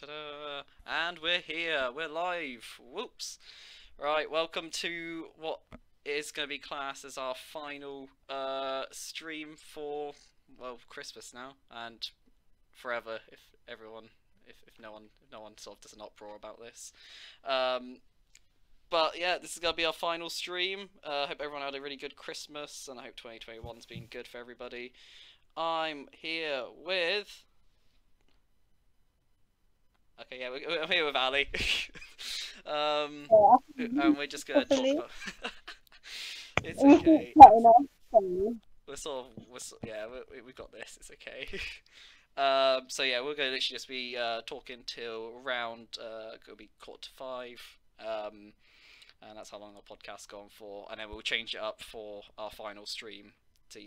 Ta-da! And we're here. We're live. Whoops. Right. Welcome to what is going to be classed as our final stream for Christmas now and forever if no one sort of does an uproar about this. But yeah, this is going to be our final stream. I hope everyone had a really good Christmas, and I hope 2021's been good for everybody. I'm here with. Okay, yeah, I'm here with Ali. And we're just gonna talk about. It's okay. We've got this. It's okay. So yeah, we're gonna literally just be talking till around it'll be 4:45. And that's how long our podcast's gone for, and then we'll change it up for our final stream to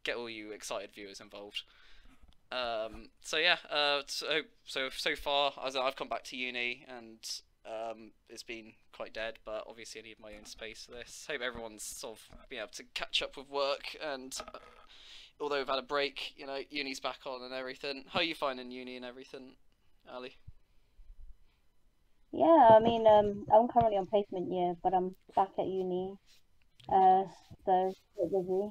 get all you excited viewers involved. So yeah, so far as I've come back to uni and it's been quite dead, but obviously I need my own space for this. Hope everyone's sort of been able to catch up with work, and although we've had a break, uni's back on and everything. How are you finding uni and everything, Ali? Yeah, I mean, I'm currently on placement year, but I'm back at uni, so a bit busy.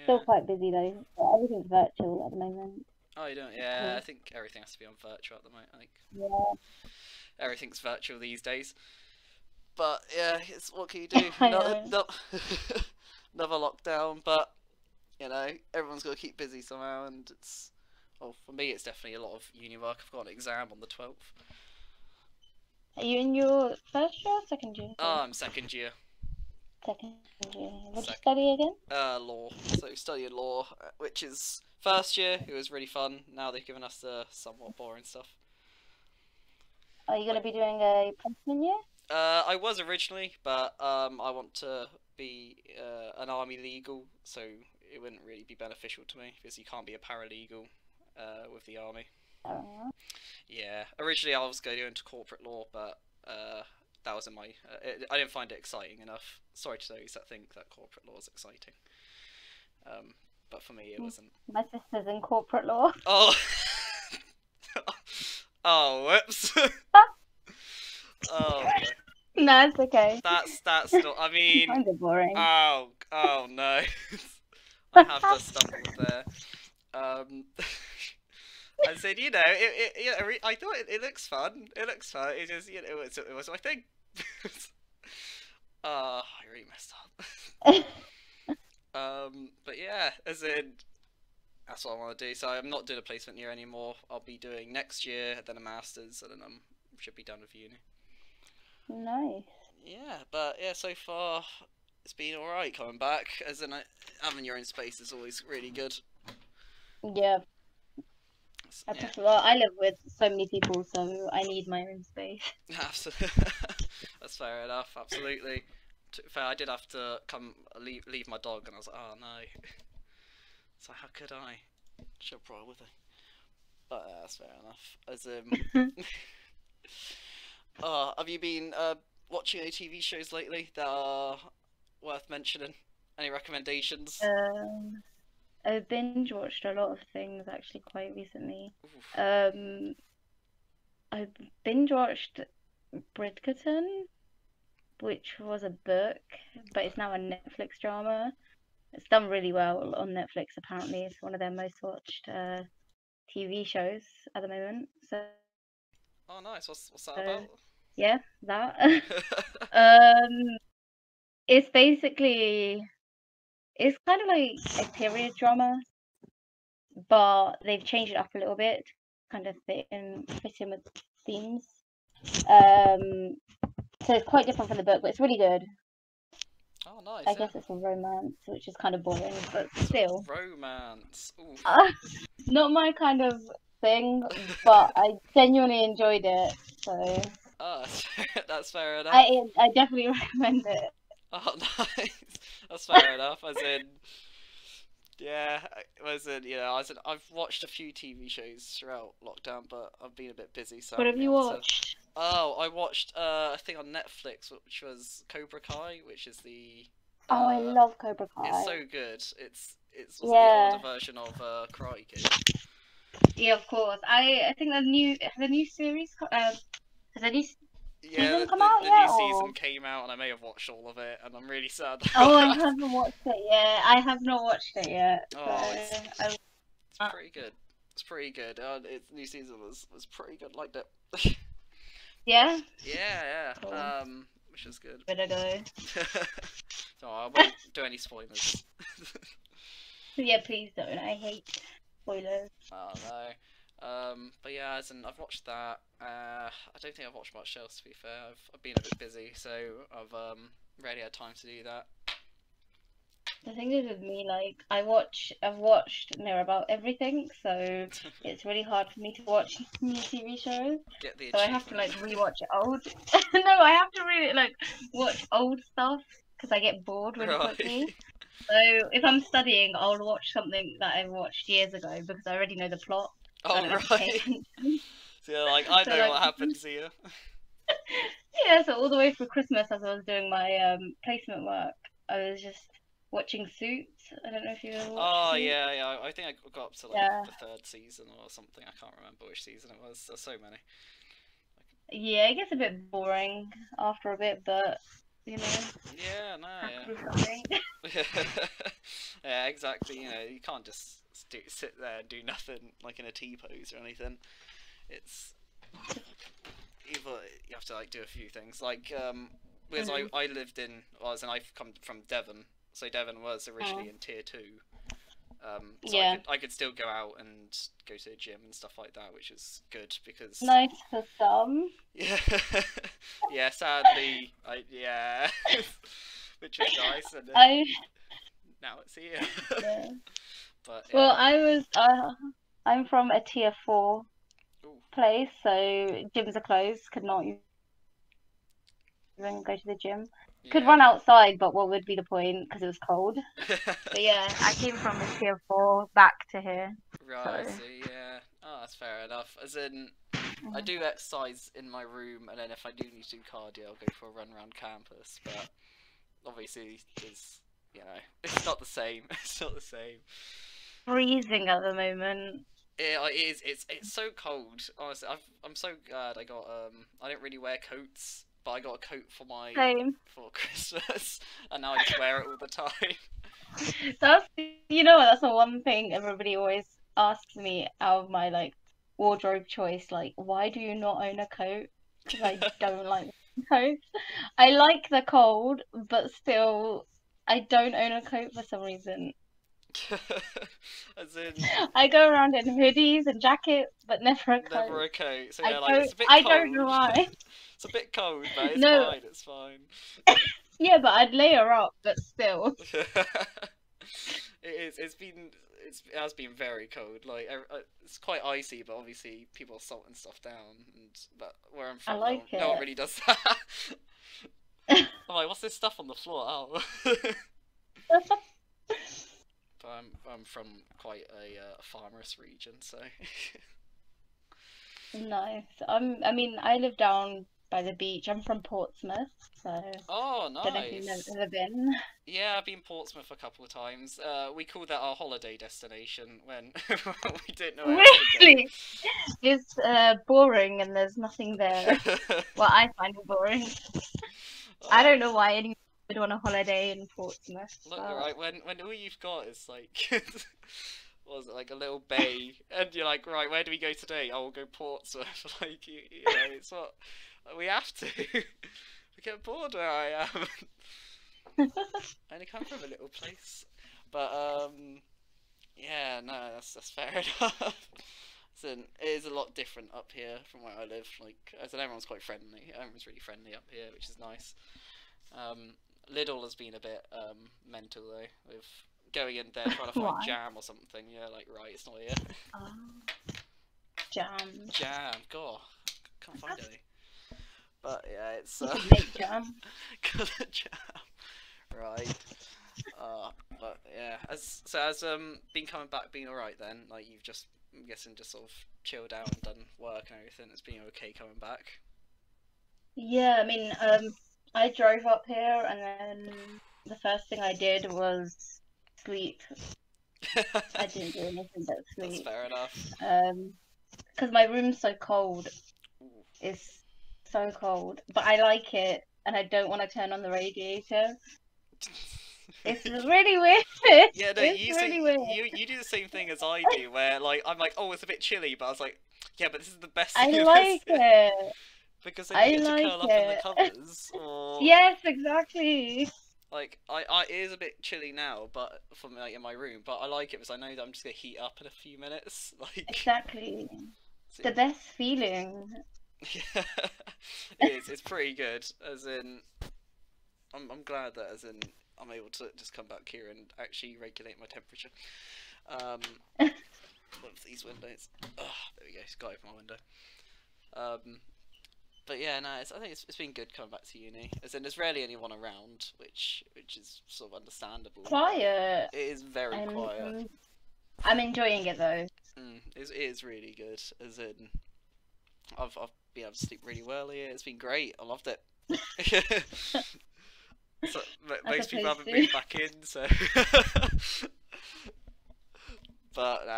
Still Yeah. quite busy though. But everything's virtual at the moment. Oh, you don't? Yeah, I think everything has to be on virtual at the moment. I think Yeah, everything's virtual these days. But yeah, it's what can you do? I No, know. no, another lockdown, but everyone's got to keep busy somehow, and it's. Well, for me, it's definitely a lot of uni work. I've got an exam on the 12th. Are you in your first year or second year? Oh, I'm second year. Second year. What do you Sec- study again? Law. So studying law, which is first year. It was really fun. Now they've given us the somewhat boring stuff. Are you gonna be doing a placement year? I was originally, but I want to be an army legal, so it wouldn't really be beneficial to me because you can't be a paralegal with the army. Oh, Yeah, originally I was going into corporate law, but that wasn't my. I didn't find it exciting enough. Sorry to those that think that corporate law is exciting, but for me it wasn't. my sister's in corporate law. Oh, oh, whoops. Oh, No, it's okay. that's not. I mean, Kind of boring. oh no, I have to stumble there. I said, I thought it looks fun. It looks fun. It just, it was my thing. I really messed up. But yeah, as in, that's what I want to do. So I'm not doing a placement year anymore. I'll be doing next year, then a master's, and then should be done with uni. Nice. Yeah, but yeah, so far it's been alright coming back. As in, having your own space is always really good. Yeah. Yeah. Well, I live with so many people, so I need my own space. Absolutely. That's fair enough. Absolutely. To be fair, I did have to leave my dog, and I was like, oh no. So how could I? Should have brought her with her. But that's fair enough. As have you been watching any TV shows lately that are worth mentioning? Any recommendations? I binge watched a lot of things actually quite recently. Oof. I binge watched Bridgerton, which was a book, but it's now a Netflix drama. It's done really well on Netflix, apparently. It's one of their most watched TV shows at the moment. So, Oh, nice. What's that about? yeah, that. It's basically, it's kind of like a period drama, but they've changed it up a little bit, kind of fit in with themes. So it's quite different from the book, but it's really good. Oh, nice. I guess it's a romance, which is kind of boring, but still. Romance. Oof. Not my kind of thing, but I genuinely enjoyed it. So Oh, that's fair enough. I definitely recommend it. Oh, nice. That's fair enough. As in, yeah, I've watched a few TV shows throughout lockdown, but I've been a bit busy, so I What haven't have you been able to. watched? Oh, I watched a thing on Netflix, which was Cobra Kai, which is the. Oh, I love Cobra It's Kai. so good. It's also the Yeah. older version of Karate Kid. Yeah, of course. I think the new series has a new Yeah, season come out the new yet, season or? came out, and I may have watched all of it, and I'm really sad. Oh, I haven't watched it yet. I have not watched it yet. So Oh, it's I pretty good. It's pretty good. New season was pretty good. Liked it. yeah. Yeah, Cool. yeah. Which is good. Better go. So I won't do any spoilers. Yeah, please don't. I hate spoilers. Oh no. But yeah, as in, I've watched that. I don't think I've watched much else, to be fair. I've been a bit busy, so I've rarely had time to do that. The thing is with me, like I've watched near about everything, so it's really hard for me to watch new TV shows. Get the So I have to like achievement. rewatch old. No, I have to really like watch old stuff because I get bored really quickly. Right. So if I'm studying, I'll watch something that I watched years ago because I already know the plot. So I Oh don't have to pay right. attention. So you're like, I So know like what happens here. yeah, so all the way through Christmas as I was doing my placement work, I was just watching Suits. I don't know if you ever watched Oh Suits. yeah. I think I got up to like Yeah. the third season or something. I can't remember which season it was. There's so many. Yeah, it gets a bit boring after a bit, but you know, Yeah, no, have yeah. to do something. Yeah, exactly. You know, you can't just sit there and do nothing like in a T pose or anything. It's either you have to like do a few things. Like because I lived in, well, as in I've come from Devon, so Devon was originally in tier 2. So Yeah. I could still go out and go to the gym and stuff like that, which is good because Nice for some. yeah, yeah. Sadly, yeah, which is nice, and I now it's here. yeah. But Well, yeah. I'm from a tier 4 Ooh. place, so gyms are closed. Could not even go to the gym. Could run Yeah. outside, but what would be the point? Because it was cold. But yeah, I came from a tier 4 back to here. Right, So so yeah. Oh, that's fair enough. As in, I do exercise in my room, and then if I do need to do cardio, I'll go for a run around campus. But obviously, you know, it's not the same. It's not the same. freezing at the moment. It is. It's so cold. Honestly, I'm so glad I got I didn't really wear coats, but I got a coat Same. for Christmas, and now I just wear it all the time. That's you know what, that's the one thing everybody always asks me out of my like wardrobe choice, like why do you not own a coat? Because I don't like coats. I like the cold, but still I don't own a coat for some reason. As in, I go around in hoodies and jackets, but never a coat. never a coat. So I yeah, like don't it's a bit I cold. don't know why. It's a bit cold, but it's No, fine. It's fine. yeah, but I'd layer up, but still. It is. It has been very cold. Like it's quite icy, but obviously people are salting stuff down. But where I'm I from, like no one it. really does that. I'm like, what's this stuff on the floor? Oh. But I'm from quite a farmer's region, so. Nice. I mean, I live down by the beach. I'm from Portsmouth, so Oh, don't know if you've nice. ever been. Yeah, I've been Portsmouth a couple of times. We called that our holiday destination when we didn't know where else to go. Really? It's boring and there's nothing there. Well, I find it boring. I don't know why anyone would want a holiday in Portsmouth. Look, But right, when all you've got is like, what was it, like a little bay, and you're like, right, where do we go today? Oh, we'll go Portsmouth. Like, you know, it's what we have to. We get bored where I am. I only come from a little place, but yeah, no, that's fair enough. So it is a lot different up here from where I live. Like, as in, everyone's quite friendly. Everyone's really friendly up here, which is nice. Lidl has been a bit mental though, with going in there trying to find why? jam or something. You're like, right, it's not here. Jam. Jam, God, can't find any. But yeah, it's You can make jam. got a jam, right? But yeah, as been coming back, been all right then. Like you've just, I'm guessing, just sort of chilled out and done work and everything. It's been okay coming back. Yeah, I mean, I drove up here and then the first thing I did was sleep I didn't do anything but That's sleep. fair enough. Because my room's so cold. Ooh. It's so cold, but I like it, and I don't want to turn on the radiator. It's really weird. Yeah, no, It's you really see, weird. you do the same thing as I do, where like I'm like, oh, it's a bit chilly, but I was like, yeah, but this is the best I thing of like this, it. because then you I get to like curl up in the it. covers, or Yes, exactly. like it is a bit chilly now, but for me, like in my room, but I like it because I know that I'm just gonna heat up in a few minutes, like. Exactly. So, The best feeling. yeah, it is. It's pretty good. As in, I'm glad that as in I'm able to just come back here and actually regulate my temperature. With these windows. Oh, there we go. Just got to open my window. But yeah, no, I think it's been good coming back to uni. As in, there's rarely anyone around, which is sort of understandable. Quiet. It is very quiet. I'm enjoying it though. It is really good. As in, I've been able to sleep really well here. It's been great. I loved it. So, most people haven't moved back in, so. But no,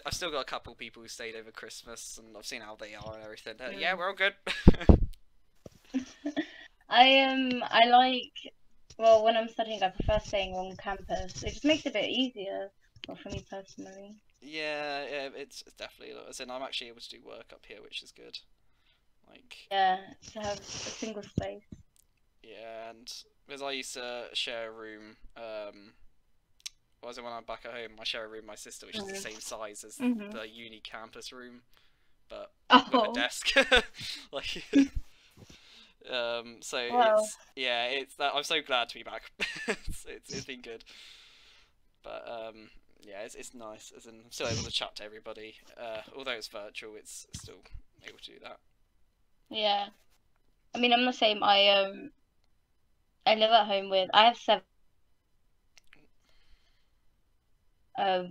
I've still got a couple of people who stayed over Christmas, and I've seen how they are and everything. Yeah, we're all good. I like, well, when I'm studying, I prefer staying on campus. It just makes it a bit easier, well, for me personally. Yeah, it's definitely. As in, I'm actually able to do work up here, which is good. Like. Yeah, to have a single space. Yeah, and because I used to share a room, when I'm back at home, I share a room with my sister, which is the same size as the uni campus room, but with a desk. Like, so it's that I'm so glad to be back. It's been good, but yeah, it's nice. As in, I'm still able to chat to everybody. Although it's virtual, it's still able to do that. Yeah, I mean, I'm the same. I live at home with. I have 7.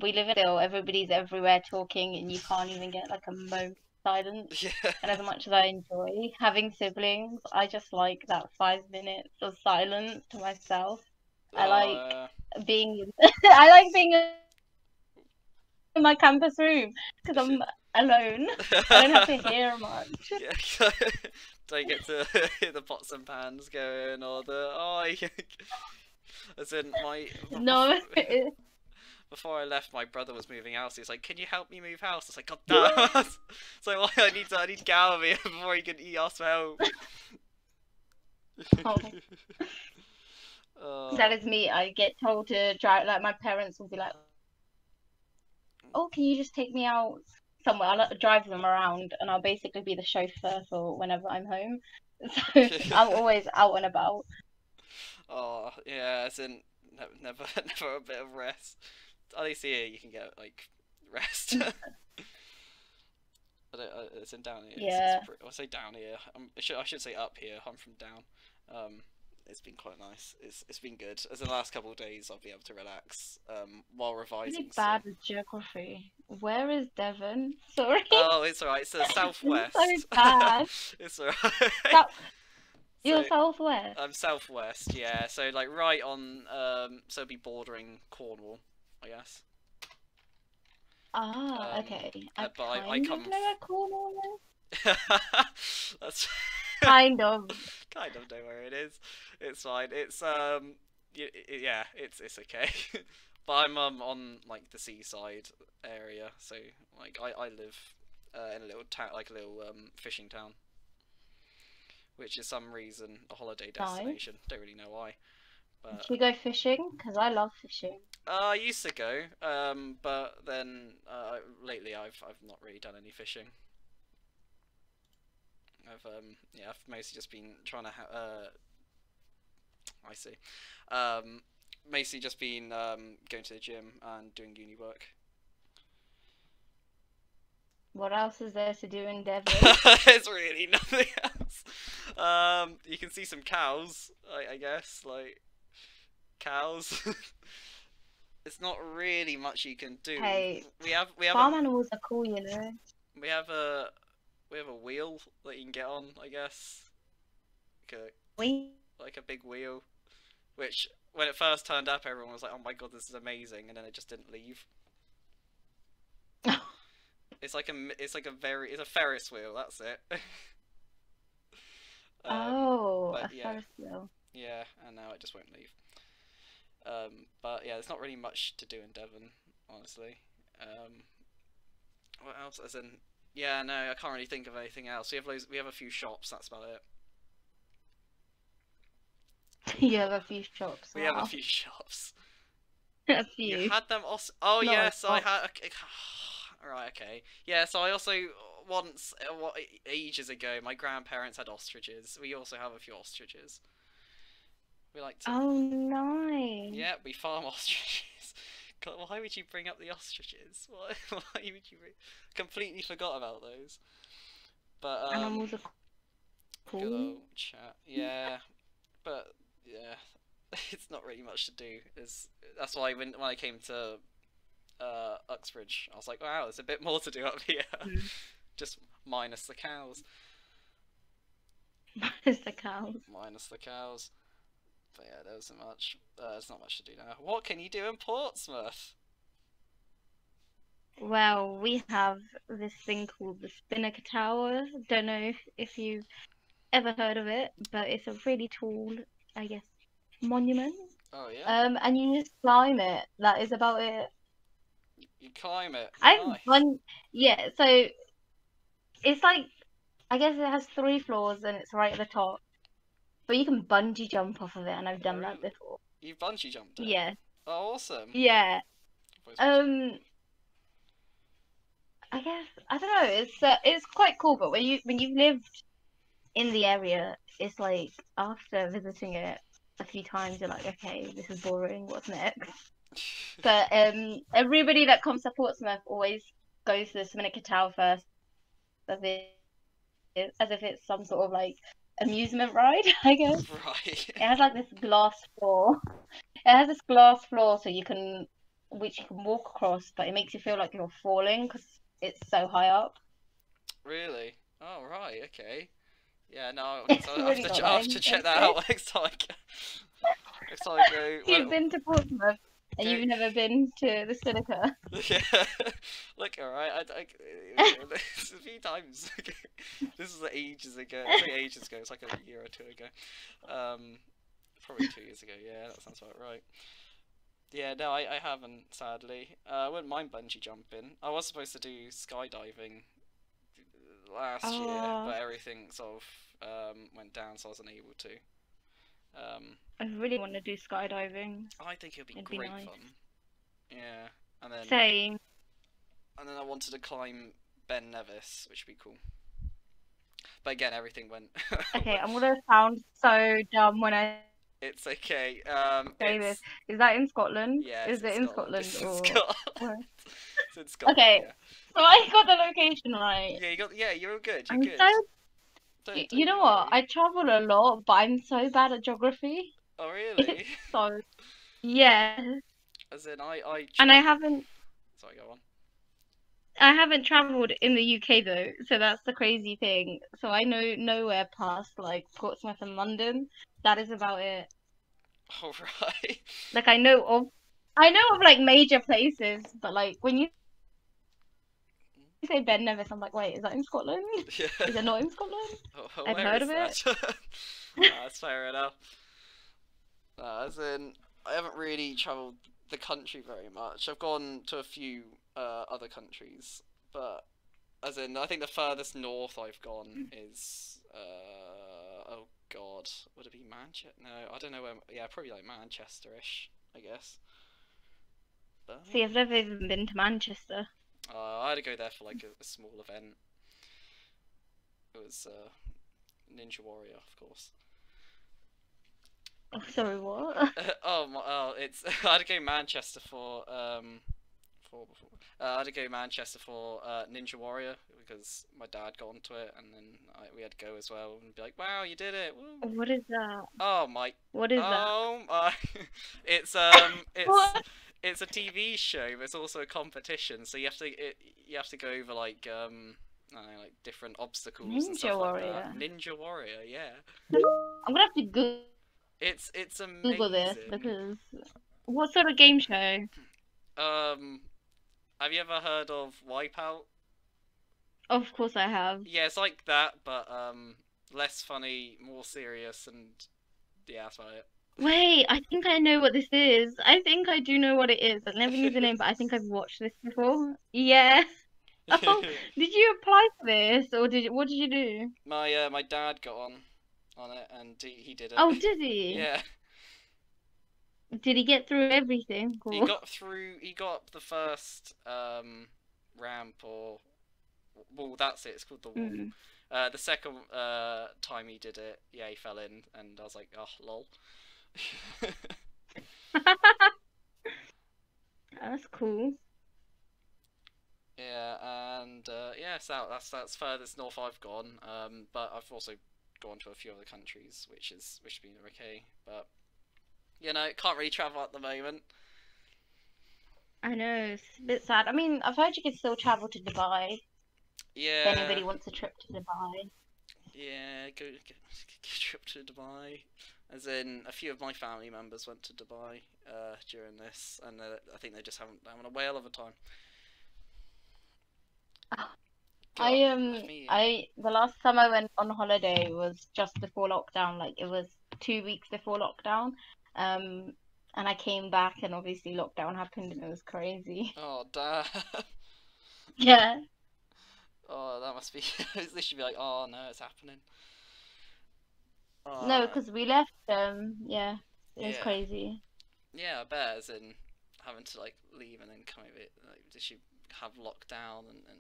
We live in Bill, everybody's everywhere talking, and you can't even get like a moment of silence. Yeah. And as much as I enjoy having siblings, I just like that 5 minutes of silence to myself. I like being I like being in my campus room because I'm alone. I don't have to hear much. Yeah. Don't get to hear the pots and pans going, or as in No. Before I left, my brother was moving house. He was like, "Can you help me move house?" I was like, "God damn!" So why I need to get out of here before he can ask for help. That is me. I get told to drive. Like my parents will be like, "Oh, can you just take me out somewhere?" I'll drive them around, and I'll basically be the chauffeur for whenever I'm home. So I'm always out and about. Oh yeah, as in never a bit of rest. At least here you can get like rest. But it's in down here. Yeah. I say down here. I should say up here. I'm from down. It's been quite nice. It's been good. As in the last couple of days, I'll be able to relax while revising. Really bad with geography. Where is Devon? Sorry. Oh, it's alright. It's the southwest. So bad. It's alright. You're southwest? I'm southwest, yeah. So like right on, so it'd be bordering Cornwall, I guess. Ah, okay. I kind of know where Cornwall is. That's kind of. Kind of know where it is. It's fine. It's yeah, it's okay. But I'm on like the seaside area, so like I live in a little town, like a little fishing town, which is some reason a holiday destination. Nice. Don't really know why. But should we go fishing? Because I love fishing. I used to go, but then lately I've not really done any fishing. I've mostly just been trying to I see. Mostly just been going to the gym and doing uni work. What else is there to do in Devon? There's really nothing else. You can see some cows, I guess, like cows. It's not really much you can do. Hey, we have farm animals are cool, you know. We have a wheel that you can get on, I guess. Like a big wheel, which when it first turned up, everyone was like, "Oh my god, this is amazing," and then it just didn't leave. It's like a Ferris wheel. That's it. Oh, a But yeah, Ferris wheel. yeah, and now it just won't leave. But yeah, there's not really much to do in Devon, honestly. What else? As in, yeah, no, I can't really think of anything else. We have a few shops. That's about it. You have a few shops. We have a Wow. few shops. A You few. had them also. Oh Not a yes, I shop. had. Okay. Right. Okay. Yeah. So I also once, ages ago, my grandparents had ostriches. We also have a few ostriches. We like to. Oh, nice. Yeah, we farm ostriches. God, why would you bring up the ostriches? Why? Why would you? Completely forgot about those. But Animals are good cool. old chat. Yeah, but yeah, it's not really much to do. That's why when I came to Uxbridge, I was like, wow, there's a bit more to do up here. Just minus the cows. Minus the cows. Minus the cows. But yeah, there wasn't much. There's not much to do now. What can you do in Portsmouth? Well, we have this thing called the Spinnaker Tower. Don't know if you've ever heard of it, but it's a really tall, I guess, monument. Oh yeah. And you just climb it. That is about it. You climb it. I've Nice. yeah, so it's like, I guess it has 3 floors and it's right at the top. But you can bungee jump off of it, and I've done that Really? before. You've bungee jumped it. Yeah, Oh, awesome. yeah. I've always I guess I don't know. It's quite cool, but when you've lived in the area, it's like after visiting it a few times, you're like, okay, this is boring. What's next? wanted- But everybody that comes to Portsmouth always goes to the Spinnaker Tower first, as if it's some sort of like amusement ride, I guess. Right. It has like this glass floor. It has this glass floor which you can walk across, but it makes you feel like you're falling because it's so high up. Really? Oh, right. Okay. Yeah. No. It's I'll have really to. not I'll that have to check interesting. that out next time. Next time I go. You've been to Portsmouth and go- you've never been to the Spinnaker. Yeah. Look, alright. It's a few times. This is ages ago. I say ages ago. It's like a year or two ago. Probably 2 years ago. Yeah, that sounds about right. Yeah, no, I haven't, sadly. I wouldn't mind bungee jumping. I was supposed to do skydiving last year, Oh, but everything sort of went down, so I wasn't able to. I really want to do skydiving. I think it would be It'd be great nice. fun. Yeah, and then Same. I wanted to climb Ben Nevis, which would be cool. But again, everything went. Okay, I'm gonna sound so dumb when I It's okay. say It's this. Is that in Scotland? yeah, Is it's it in in Scotland. Scotland It's in or Scotland. where? It's in Scotland. Okay, Yeah. so I got the location right. Yeah, you're all good. You're I'm good. so Don't you know you what? worry. I travel a lot, but I'm so bad at geography. Oh It's really? so yeah, As in, and I travel. haven't Sorry, go on. I haven't traveled in the UK though, so that's the crazy thing. So I know nowhere past like Portsmouth and London. That is about it. All right. Like I know of like major places, but like when you say Ben Nevis, I'm like, wait, is that in Scotland? Yeah. Is it not in Scotland? Oh, I've where heard is of it. that? That's fair enough. As in, I haven't really travelled the country very much. I've gone to a few other countries, but as in, I think the furthest north I've gone is oh God, would it be Manchester? No, I don't know where. Yeah, probably like Manchester-ish, I guess. See, I've never even been to Manchester. I had to go there for like a small event. It was Ninja Warrior, of course. Oh, sorry, what? It's I had to go Manchester for I had to go Manchester for Ninja Warrior because my dad got onto it, and then we had to go as well and be like, wow, you did it! Woo. What is that? Oh my! What is that? Oh my! It's What? it's a TV show, but it's also a competition. So you have to go over like I don't know, like different obstacles and Ninja stuff like Warrior. that. Ninja Warrior, yeah. I'm gonna have to Google It's Google this amazing. because what sort of game show? Um, have you ever heard of Wipeout? Of course I have. Yeah, it's like that, but less funny, more serious, and yeah, that's about Wait, I think I know what this is. I think I do know what it is. I never knew the it. name, but I think I've watched this before. Yeah. Oh, did you apply for this or what did you do? My dad got on it, and he did it. Oh, did he? Yeah, Did he get through everything? he Or... got through. He got up the first ramp, or well, that's it. It's called the wall. Mm. The second time he did it, yeah, he fell in, and I was like, oh, lol. That's cool. Yeah, and yeah, so that's furthest north I've gone. But I've also gone to a few other countries, which has been okay. But can't really travel at the moment. I know, it's a bit sad. I mean, I've heard you can still travel to Dubai if Yeah, anybody wants a trip to Dubai. yeah, go trip to Dubai. As in, a few of my family members went to Dubai during this, and I think they just haven't having a whale of a time. God, me. The last time I went on holiday was just before lockdown, like it was 2 weeks before lockdown. Um, and I came back and obviously lockdown happened and it was crazy. Oh, damn. Yeah. Oh, that must be. They should be like, oh no, it's happening. No, Oh, because we left, yeah, it was yeah, crazy. yeah. I bet as in having to like leave and then come over it. Like, did you have lockdown and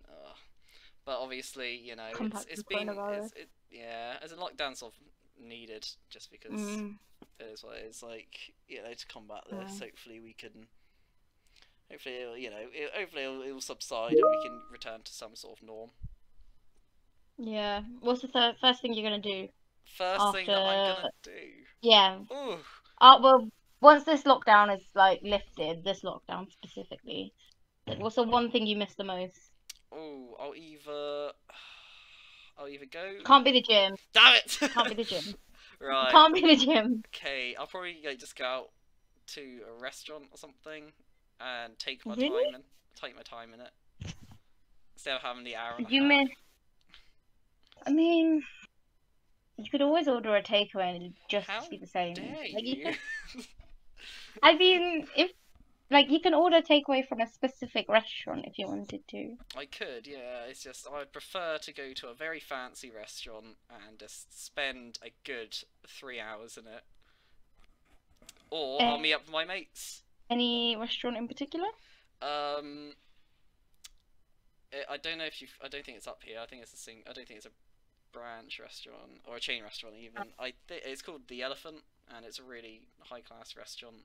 But obviously, Come it's back it's from been coronavirus. yeah, as in lockdown sort of needed just because Mm, it is what it is. Like to combat this, mm. hopefully we can. Hopefully, hopefully it'll subside and we can return to some sort of norm. Yeah. What's the first thing you're gonna do First thing that I'm after? gonna do. Yeah. Ooh, Well, once this lockdown is like lifted, this lockdown specifically, like, what's the one thing you miss the most? ooh, I'll either go. Can't be the gym. Damn it! Can't be the gym. Right. Can't be the gym. Okay. I'll probably just go out to a restaurant or something and Really? take my time in it instead of having the hour So and a you half. miss? I mean, you could always order a takeaway and it'd just How be the same. dare Like you you? can. I mean, if like you can order takeaway from a specific restaurant if you wanted to. I could, yeah. It's just I'd prefer to go to a very fancy restaurant and just spend a good 3 hours in it, or I'll meet up with my mates. Any restaurant in particular? Um, I don't know if I don't think it's up here. I think it's a I don't think it's a branch restaurant or a chain restaurant even. I think it's called the Elephant, and it's a really high class restaurant.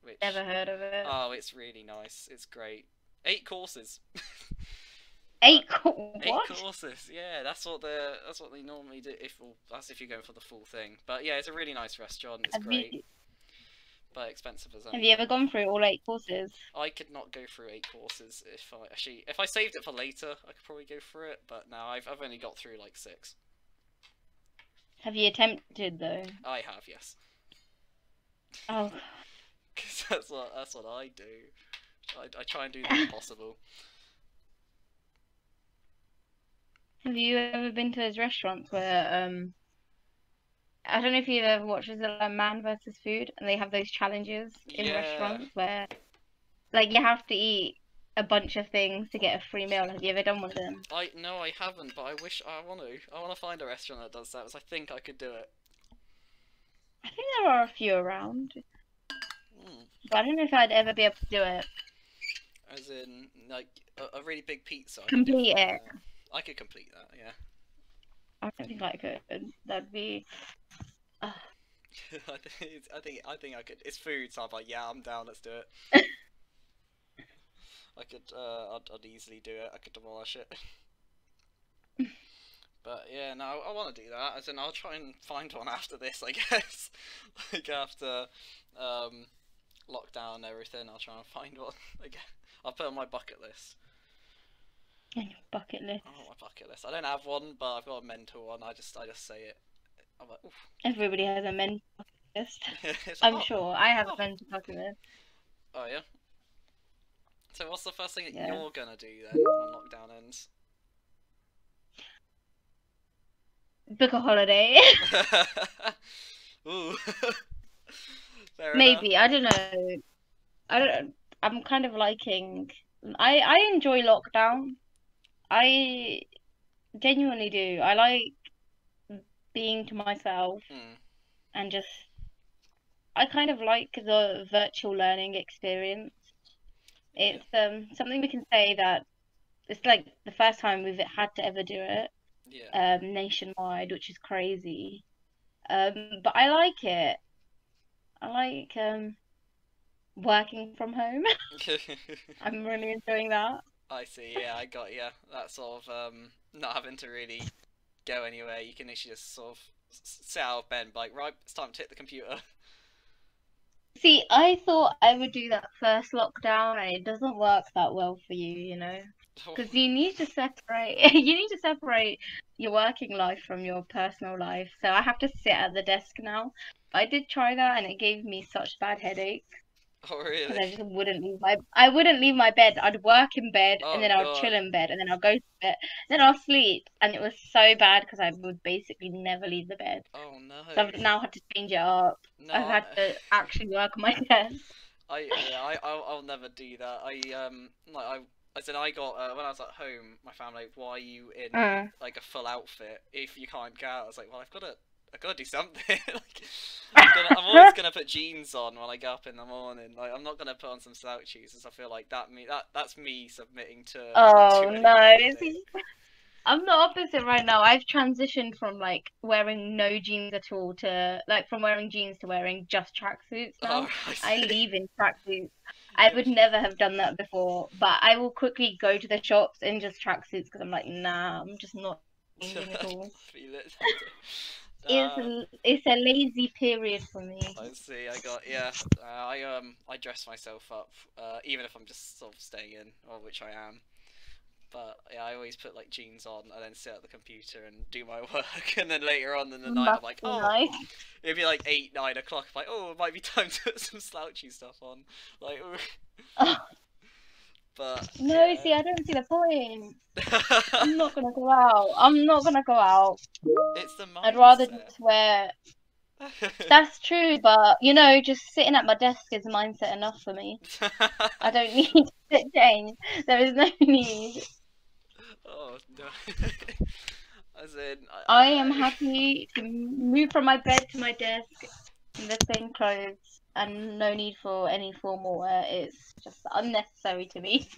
Which Never heard of it. oh, it's really nice. It's great. 8 courses. Eight What? courses. Yeah, that's what they normally do. That's if you're going for the full thing. But yeah, it's a really nice restaurant. It's Have great, you but expensive as have you ever anything. gone through all 8 courses? I could not go through 8 courses if I saved it for later. I could probably go through it, but no, I've only got through like 6. Have you attempted though? I have, yes, Oh, because that's what I do. I try and do the impossible. have you ever been to those restaurants where I don't know if you've ever watched, is it like Man versus Food, and they have those challenges in Yeah, restaurants where like you have to eat a bunch of things to get a free meal. Have you ever done one of them? I no, I haven't, but I wish I want to. I want to find a restaurant that does that, because I think I could do it. I think there are a few around, Mm. but I don't know if I'd ever be able to do it. As in, like a really big pizza. Complete it. I could complete that. Yeah. I don't think I could. That'd be. I think I could. It's food, so I'm like, yeah, I'm down. Let's do it. I could. I'd easily do it. I could demolish it. But yeah, no, I want to do that. As in, I'll try and find one after this, I guess. Like after lockdown and everything, I'll try and find one again. I'll put it on my bucket list. On your bucket list. Oh, my bucket list. I don't have one, but I've got a mental one. I just say it. I'm like, oof. Everybody has a mentor. list. It's I'm like, sure I have oh, a plenty bucket list. oh yeah. So what's the first thing that Yeah. you're gonna do then when lockdown ends? Book a holiday. Ooh. Fair enough. Maybe, I don't know. I don't. I'm kind of liking. I enjoy lockdown. I genuinely do. I like being to myself Hmm. and just. I kind of like the virtual learning experience. Yeah. It's something we can say that it's like the first time we've had to ever do it Yeah. nationwide, which is crazy. But I like it. I like working from home. I'm really enjoying that. I see. Yeah, I got you. That sort of not having to really go anywhere. You can actually just sort of sit out of bed, and be like, right, it's time to hit the computer. See, I thought I would do that first lockdown, and it doesn't work that well for you, you know, because you need to separate. You need to separate your working life from your personal life. So I have to sit at the desk now. I did try that, and it gave me such bad headaches. Oh Because really? I just wouldn't leave my bed. I'd work in bed and Oh then I'd god. chill in bed and then I'll go to bed, then I'll sleep, and it was so bad because I would basically never leave the bed. Oh no. So I've now had to change it up. No. I've had to actually work on my desk. I'll never do that. I said I got when I was at home. My family, like, why are you in Uh, like a full outfit if you can't go out? I was like, well, I've got to do something. Like, I'm always gonna put jeans on when I get up in the morning. Like, I'm not gonna put on some slouchies, as I feel like that's me submitting to not oh doing no. anything. See, I'm the opposite right now. I've transitioned from like wearing no jeans at all to like from wearing jeans to wearing just tracksuits Oh, now. I I see. leave in tracksuits. I would never have done that before, but I will quickly go to the shops in just tracksuits because I'm like, nah, I'm just not changing I at can all. feel it. It's Uh, a, it's a lazy period for me. I see. I dress myself up, even if I'm just sort of staying in, or which I am. But yeah, I always put like jeans on and then sit at the computer and do my work, and then later on in the night, I'm Must like, be oh, nice. it'd be like 8, 9 o'clock. I'm like, oh, it might be time to put some slouchy stuff on. Like, ooh. But No, yeah. see, I don't see the point. I'm not gonna go out. I'm not gonna go out. It's the I'd rather mindset. just wear. That's true, but you know, just sitting at my desk is mindset enough for me. I don't need to change. There is no need. Oh no. As in, I I don't am know. happy to move from my bed to my desk in the same clothes and no need for any formal wear. It's just unnecessary to me.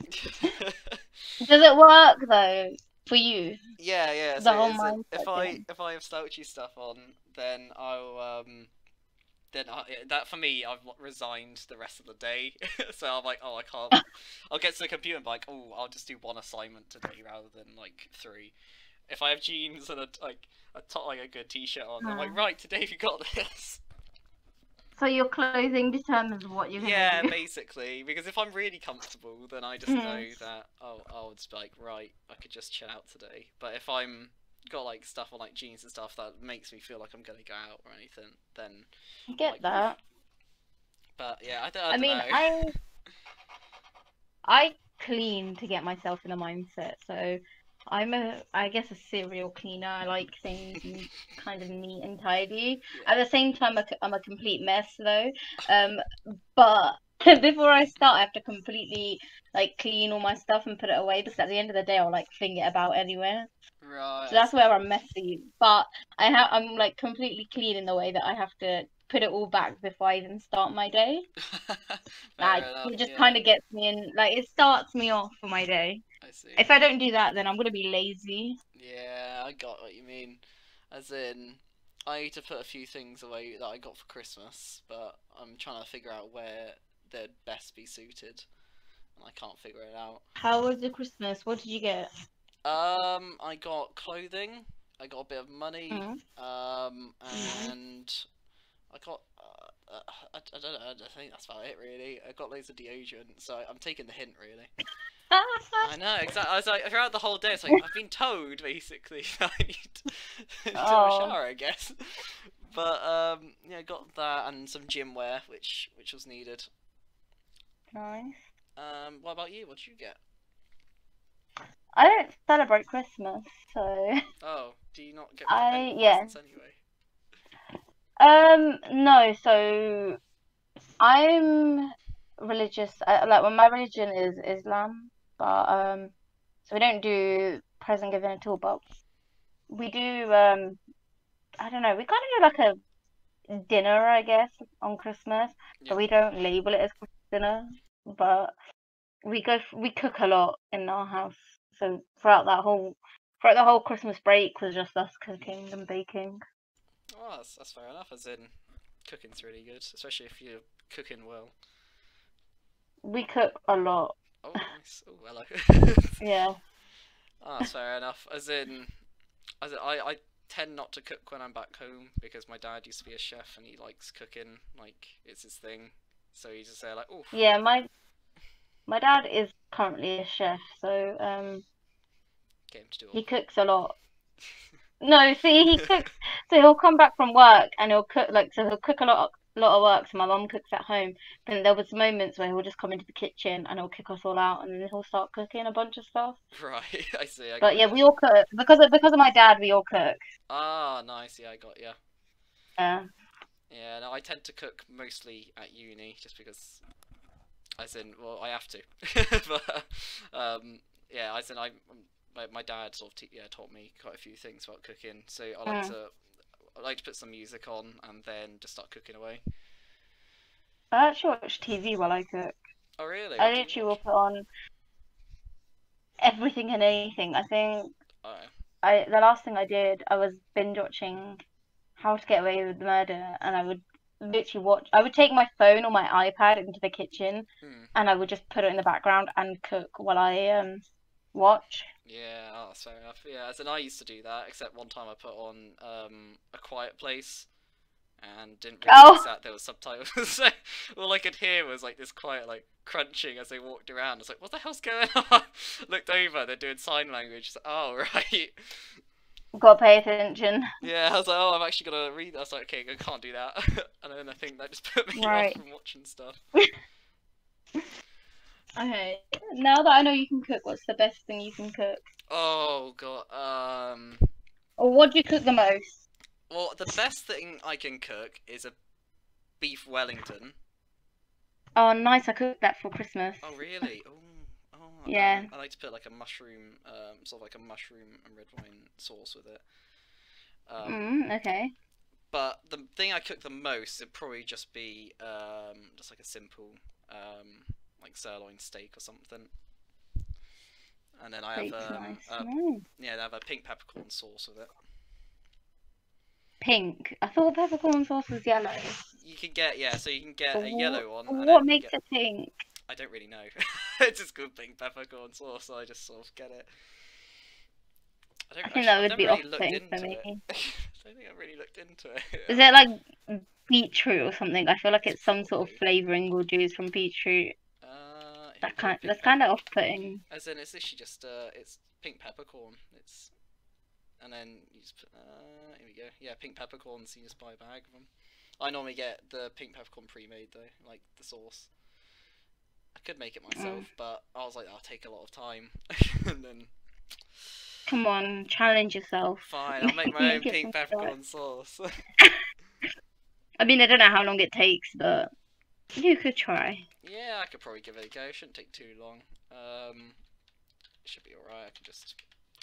Does it work though for you? Yeah, yeah. The So whole is it mindset thing. if I have slouchy stuff on, then that for me I've resigned the rest of the day. So I'm like, oh, I can't. I'll get to the computer and be like, oh, I'll just do one assignment today rather than like 3. If I have jeans and a top, like a good t-shirt on, I'm Hmm. like, right, today we got this. So your clothing determines what you're gonna Yeah, do. basically, because if I'm really comfortable, then I just know Mm. that I'll just be like, right, I could just chill out today. But if I'm got like stuff on like jeans and stuff that makes me feel like I'm gonna go out or anything, then I I'm get like, oof. that. But yeah, I I don't mean, know. I clean to get myself in a mindset. So I guess a serial cleaner. I like things kind of neat and tidy. At Yeah. the same time, I'm a complete mess though. Um, but before I start, I have to completely like clean all my stuff and put it away because at the end of the day, I'll like fling it about anywhere. Right, So I that's see. where I'm messy. But I'm like completely clean in the way that I have to put it all back before I even start my day. Fair Like enough. it just Yeah, kind of gets me in, like it starts me off for my day. I If see. I don't do that, then I'm gonna be lazy. Yeah, I got what you mean. As in, I need to put a few things away that I got for Christmas, but I'm trying to figure out where they'd best be suited, and I can't figure it out. How was your Christmas? What did you get? I got clothing, I got a bit of money, Mm, nice. and I got. I don't know. I think that's about it, really. I got loads of deodorant, so I'm taking the hint, really. I know, exactly. I was like, throughout the whole day, it's like, I've been told, basically, that I need to have a Oh, shower, I guess. But yeah, got that and some gym wear, which was needed. Nice. What about you? What did you get? I don't celebrate Christmas, so Oh, do you not get any yeah. presents anyway? No, so I'm religious. Like, well, my religion is Islam, but so we don't do present giving at all. But we do. I don't know. We kind of do like a dinner, I guess, on Christmas, Yeah. but we don't label it as Christmas dinner. But we cook a lot in our house. So throughout the whole Christmas break was just us cooking and baking. Oh, that's fair enough. As in, cooking's really good, especially if you're cooking well. We cook a lot. Oh, nice. Oh, hello. Yeah. Ah, that's fair enough. I tend not to cook when I'm back home because my dad used to be a chef and he likes cooking, like it's his thing. So he just say like, oh, Yeah, my dad is currently a chef, so get him to do all he the cooks a lot. No, see, he cooks. So he'll come back from work and he'll cook so he'll cook a lot of work. So my mum cooks at home. Then there was moments where he'll just come into the kitchen and he'll kick us all out, and then he'll start cooking a bunch of stuff. Right, I see. I But got yeah, you. we all cook because of my dad. We all cook. Ah, nice. Yeah, I got you. Yeah. Yeah, no, I tend to cook mostly at uni just because, as in, well, I have to. But yeah, as in, my dad sort of taught me quite a few things about cooking. So Mm. I like to put some music on and then just start cooking away. I actually watch TV while I cook. Oh really? I What do you literally will watch? put on everything and anything. I think Oh, the last thing I did, I was binge watching How to Get Away with Murder, and I would literally watch. I would take my phone or my iPad into the kitchen, hmm. and I would just put it in the background and cook while I watch. Yeah, oh, that's fair enough. Yeah, as in I used to do that, except one time I put on A Quiet Place and didn't realise Oh that there was subtitles. So all I could hear was like this quiet like crunching as they walked around. I was like, what the hell's going on? Looked over, they're doing sign language. Like, oh right. gotta pay attention. Yeah, I was like, oh, I'm actually gonna read that. I was like, okay, I can't do that. And then I think that just put me off Right. from watching stuff. Okay. Now that I know you can cook, what's the best thing you can cook? Oh god. Or what do you cook the most? Well, the best thing I can cook is a beef Wellington. Oh, nice. I cooked that for Christmas. Oh really? Oh. Yeah. I like to put like a mushroom, sort of like a mushroom and red wine sauce with it. Okay. But the thing I cook the most would probably just be just like a simple like sirloin steak or something. And then I have Steak's nice. yeah, I have a pink peppercorn sauce with it. Pink. I thought peppercorn sauce was yellow. You can get so you can get But a yellow one. And what then makes it pink? I don't really know. It's just called pink peppercorn sauce, so I just sort of get it. I think that I've would be never really looked off-putting for into me. it. I don't think I've really looked into it. Is it like beetroot or something? I feel like it's some sort of Probably. flavoring or juice from beetroot. If you put pink That's kind of off-putting. As in, it's literally just it's pink peppercorn. And then you just put here we go. Yeah, pink peppercorns. So you just buy a bag of them. I normally get the pink peppercorn pre-made though, like the sauce. I could make it myself, but I was like, that'll take a lot of time. And then Come on, challenge yourself. fine, I'll make my own Get pink some stuff. peppercorn sauce. I mean, I don't know how long it takes, but you could try. Yeah, I could probably give it a go. It shouldn't take too long. It should be alright.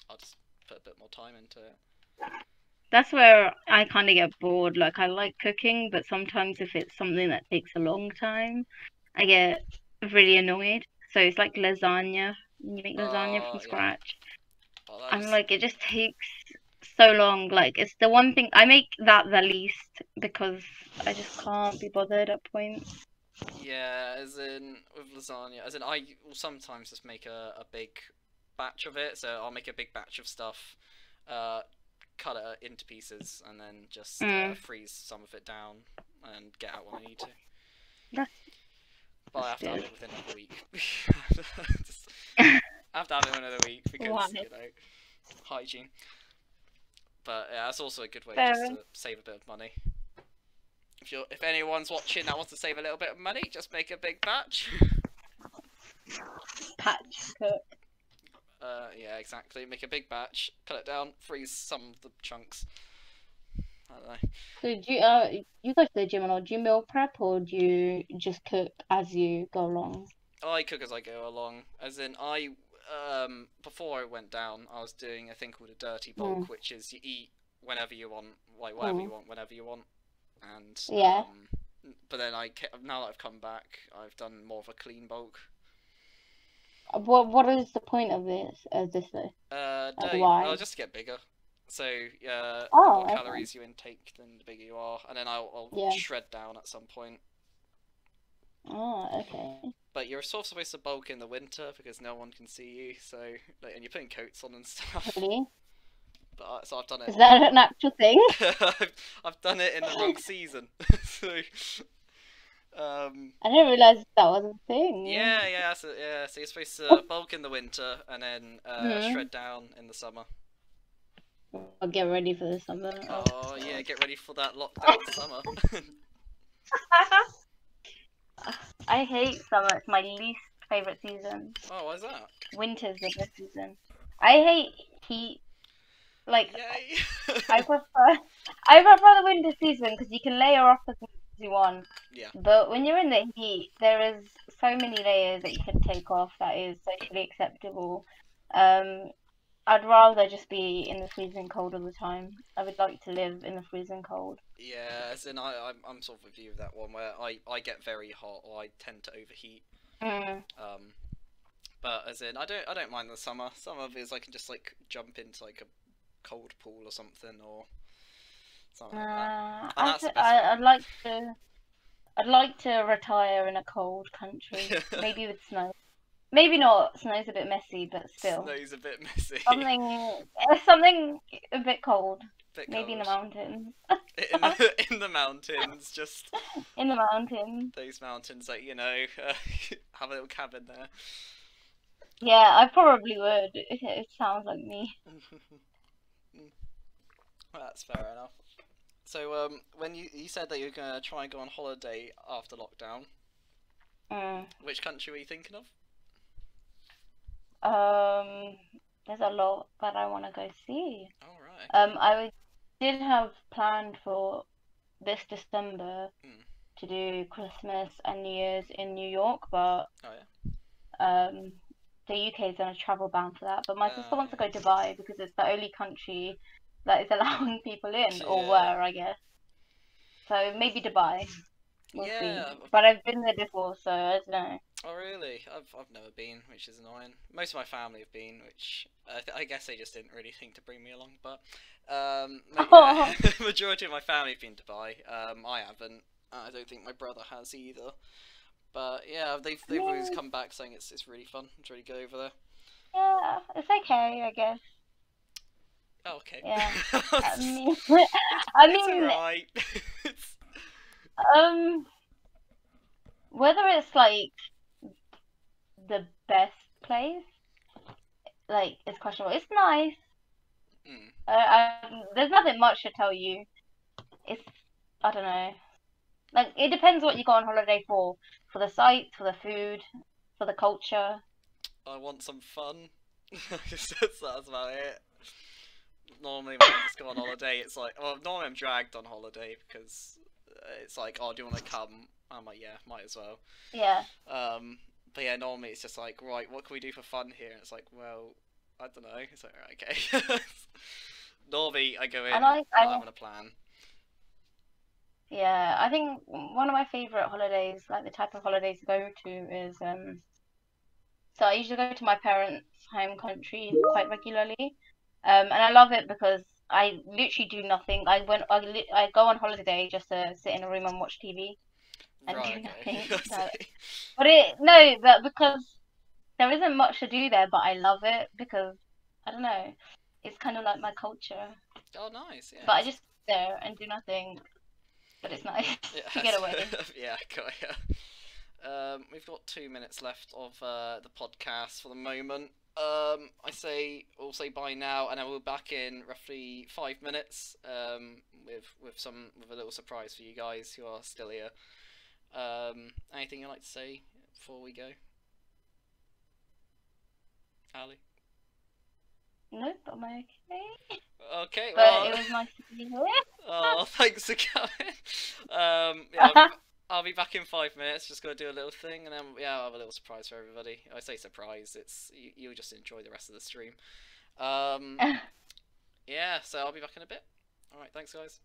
I'll just put a bit more time into it. That's where I kind of get bored. Like, I like cooking, but sometimes if it's something that takes a long time, I get really annoyed. So it's like lasagna. You make lasagna from Yeah. scratch. Oh, I'm like, it just takes so long. Like, it's the one thing I make that the least because I just can't be bothered at points. yeah, as in with lasagna, as in I will sometimes just make a big batch of it. So I'll make a big batch of stuff, cut it into pieces, and then just freeze some of it down and get out when I need to. But I have to have it within like a week. I have to have it within a week because you know, hygiene. But yeah, that's also a good way just to save a bit of money. If anyone's watching that wants to save a little bit of money, just make a big batch. Patch cook. Yeah, exactly. Make a big batch, cut it down, freeze some of the chunks. I don't know. So you go to the gym a lot. Do you meal prep or do you just cook as you go along? I cook as I go along. As in, before I went down, I was doing a thing called a dirty bulk, which is you eat whenever you want, like whatever you want, whenever you want. And Yeah. but then now that I've come back, I've done more of a clean bulk. What is the point of this though? Why? Just to get bigger. So the Oh, more okay. calories you intake, then the bigger you are, and then I'll shred down at some point. Oh, okay. But you're sort of supposed to bulk in the winter because no one can see you, so and you're putting coats on and stuff. Really? But so I've done it. Is that an actual thing? I've done it in the wrong season. So I didn't realize that was a thing. Yeah. So you're supposed to bulk in the winter and then shred down in the summer. I'll get ready for the summer. Oh yeah, get ready for that lockdown summer. I hate summer. It's my least favorite season. Oh, why is that? Winter's the best season. I hate heat. Like, yay! I prefer the winter season because you can layer off as much as you want. Yeah. But when you're in the heat, there is so many layers that you can take off that is socially acceptable. I'd rather just be in the freezing cold all the time. I would like to live in the freezing cold. Yeah, as in I'm sort of with you with that one where I get very hot or I tend to overheat. But as in I don't mind the summer. Summer is I can just like jump into like a cold pool or something or something like that. And that's the best I'd like to retire in a cold country, maybe with snow. Maybe not. Snow's a bit messy, but still. Snow's a bit messy. Something a bit cold. Maybe in the cold. mountains. in the mountains, just in the mountains. Those mountains that have a little cabin there. Yeah, I probably would. It sounds like me. That's fair enough. So, when you said that you were gonna try and go on holiday after lockdown, which country were you thinking of? There's a lot that I want to go see. All right. I did have planned for this December to do Christmas and New Year's in New York, but the UK is on a travel ban for that. But my sister wants to go to Dubai because it's the only country that is allowing people in, or were, I guess. So maybe Dubai. We'll see. But I've been there before, so I don't know. Oh really? I've never been, which is annoying. Most of my family have been, which I guess they just didn't really think to bring me along. But majority of my family have been to Dubai. I haven't. I don't think my brother has either. But yeah, they've always come back saying it's really fun. It's really good over there. Yeah, it's okay, I guess. Oh, okay. Yeah. I mean, it's alright. Whether it's like the best place, like, it's questionable. It's nice. There's nothing much to tell you. I don't know. Like, it depends what you go on holiday for. For the sights, for the food, for the culture. I want some fun. That's about it. Normally when I just go on holiday, it's like, normally I'm dragged on holiday because it's like, oh, do you want to come? I'm like, yeah, might as well. Yeah. But yeah, normally it's just like, right, what can we do for fun here? And it's like, well, I don't know. It's like, right, okay. Normally I go in, not having a plan. Yeah, I think one of my favourite holidays, like the type of holidays to go to is, so I usually go to my parents' home country quite regularly. And I love it because I literally do nothing. I go on holiday just to sit in a room and watch TV and do nothing. But because there isn't much to do there, but I love it because I don't know, it's kind of like my culture. Oh, nice. Yeah. But I just sit there and do nothing. But it's nice to get away. Yeah, got ya. We've got 2 minutes left of the podcast for the moment. We'll say bye now, and then we'll be back in roughly 5 minutes with a little surprise for you guys who are still here. Anything you'd like to say before we go, Ali? Nope, I'm okay. Okay, But well, it was nice to be here. oh, thanks for coming. Yeah, I'll be back in 5 minutes. Just gonna do a little thing, and then I'll have a little surprise for everybody. I say surprise, it's you'll just enjoy the rest of the stream. Yeah, so I'll be back in a bit. All right, thanks guys.